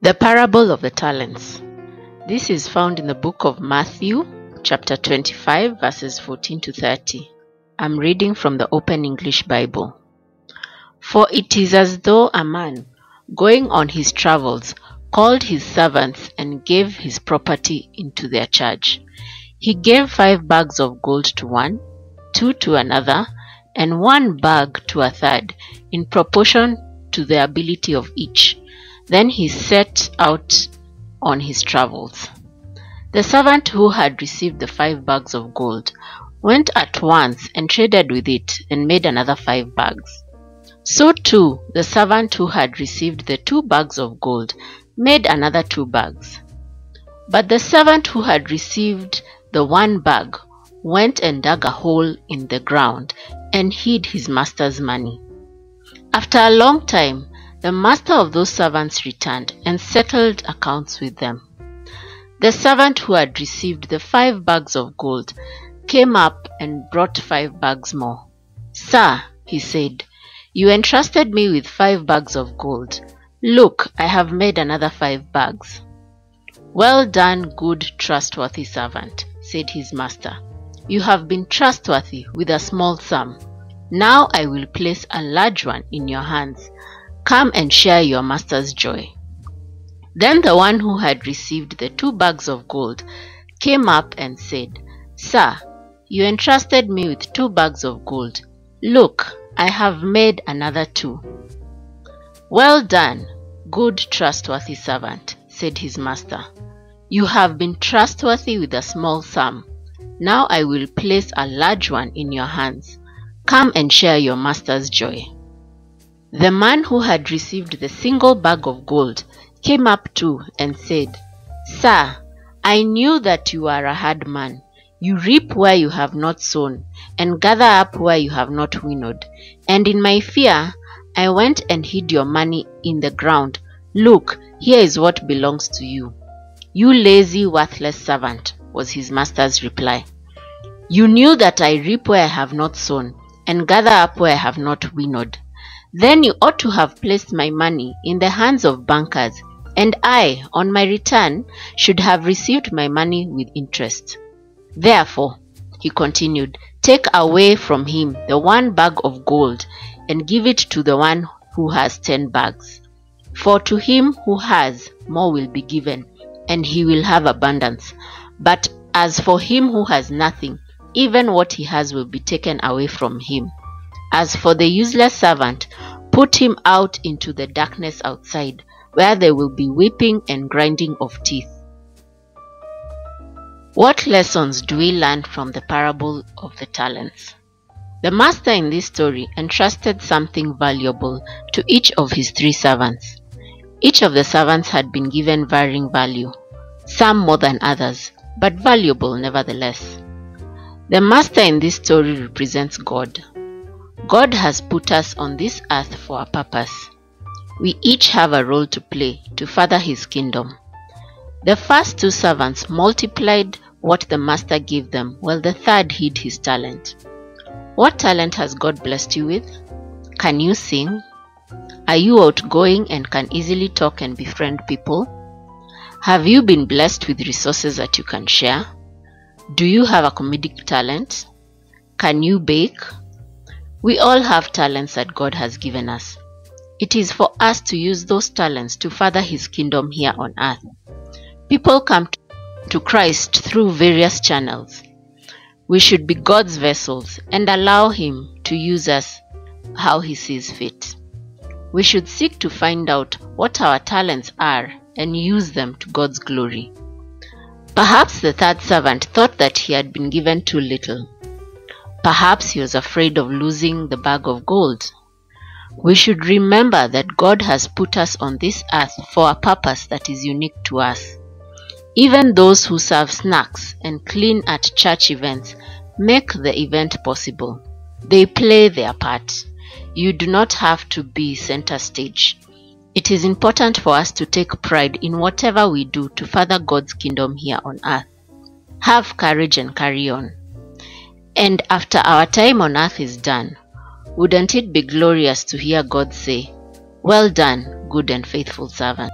The parable of the talents. This is found in the book of Matthew, chapter 25, verses 14 to 30. I'm reading from the Open English Bible. For it is as though a man, going on his travels, called his servants and gave his property into their charge. He gave 5 bags of gold to one, 2 to another, and 1 bag to a third, in proportion to the ability of each. Then he set out on his travels. The servant who had received the 5 bags of gold went at once and traded with it and made another 5 bags. So too the servant who had received the 2 bags of gold made another 2 bags. But the servant who had received the 1 bag went and dug a hole in the ground and hid his master's money. After a long time, the master of those servants returned and settled accounts with them. The servant who had received the 5 bags of gold came up and brought 5 bags more. "Sir," he said, "you entrusted me with 5 bags of gold. Look, I have made another 5 bags." "Well done, good, trustworthy servant," said his master. "You have been trustworthy with a small sum. Now I will place a large one in your hands. Come and share your master's joy." Then the one who had received the 2 bags of gold came up and said, "Sir, you entrusted me with 2 bags of gold. Look, I have made another 2. "Well done, good, trustworthy servant," said his master. "You have been trustworthy with a small sum. Now I will place a large one in your hands. Come and share your master's joy." The man who had received the single bag of gold came up too and said, "Sir, I knew that you are a hard man. You reap where you have not sown, and gather up where you have not winnowed. And in my fear, I went and hid your money in the ground. Look, here is what belongs to you." "You lazy, worthless servant," was his master's reply. "You knew that I reap where I have not sown, and gather up where I have not winnowed. Then you ought to have placed my money in the hands of bankers, and I, on my return, should have received my money with interest. Therefore," he continued, "take away from him the 1 bag of gold and give it to the one who has 10 bags. For to him who has, more will be given, and he will have abundance. But as for him who has nothing, even what he has will be taken away from him. As for the useless servant, put him out into the darkness outside, where there will be weeping and grinding of teeth." What lessons do we learn from the parable of the talents? The master in this story entrusted something valuable to each of his 3 servants. Each of the servants had been given varying value, some more than others, but valuable nevertheless. The master in this story represents God. God has put us on this earth for a purpose. We each have a role to play to further his kingdom. The first 2 servants multiplied what the master gave them, while the third hid his talent. What talent has God blessed you with? Can you sing? Are you outgoing and can easily talk and befriend people? Have you been blessed with resources that you can share? Do you have a comedic talent? Can you bake? We all have talents that God has given us. It is for us to use those talents to further his kingdom here on earth. People come to Christ through various channels. We should be God's vessels and allow him to use us how he sees fit. We should seek to find out what our talents are and use them to God's glory. Perhaps the third servant thought that he had been given too little. Perhaps he was afraid of losing the bag of gold. We should remember that God has put us on this earth for a purpose that is unique to us. Even those who serve snacks and clean at church events make the event possible. They play their part. You do not have to be center stage. It is important for us to take pride in whatever we do to further God's kingdom here on earth. Have courage and carry on. And after our time on earth is done, wouldn't it be glorious to hear God say, "Well done, good and faithful servant"?